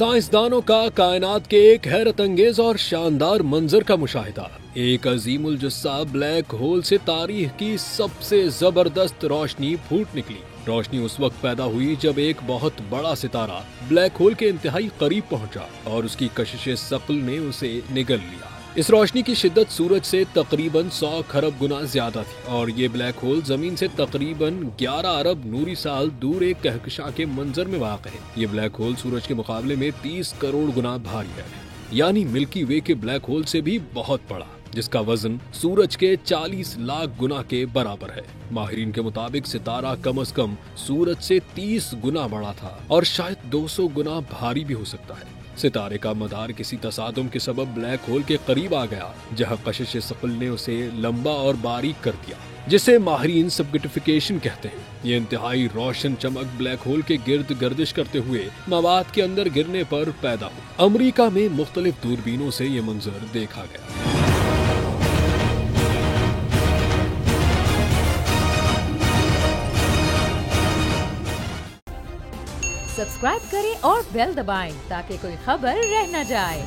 साइंसदानों का कायनात के एक हैरत अंगेज और शानदार मंजर का मुशाहिदा। एक अजीमुल जुस्सा ब्लैक होल से तारीख की सबसे जबरदस्त रोशनी फूट निकली। रोशनी उस वक्त पैदा हुई जब एक बहुत बड़ा सितारा ब्लैक होल के इंतहाई करीब पहुंचा और उसकी कशिश शकल ने उसे निगल लिया। इस रोशनी की शिद्दत सूरज से तकरीबन 100 खरब गुना ज्यादा थी और ये ब्लैक होल जमीन से तकरीबन 11 अरब नूरी साल दूर एक कहकशां के मंजर में वाक़ है। ये ब्लैक होल सूरज के मुकाबले में 30 करोड़ गुना भारी है, यानी मिल्की वे के ब्लैक होल से भी बहुत बड़ा, जिसका वजन सूरज के 40 लाख गुना के बराबर है। माहिरीन के मुताबिक सितारा कम से कम सूरज से 30 गुना बड़ा था और शायद 200 गुना भारी भी हो सकता है। सितारे का मदार किसी तसादुम के सबब ब्लैक होल के करीब आ गया, जहां कशिश शकल ने उसे लंबा और बारीक कर दिया, जिसे माहिरीन सबगिटिफिकेशन कहते हैं। ये इंतहाई रोशन चमक ब्लैक होल के गिर्द गर्दिश करते हुए मवाद के अंदर गिरने पर पैदा हुई। अमेरिका में मुख्तलिफ दूरबीनों से ये मंजर देखा गया। सब्सक्राइब करें और बेल दबाएं ताकि कोई खबर रह न जाए।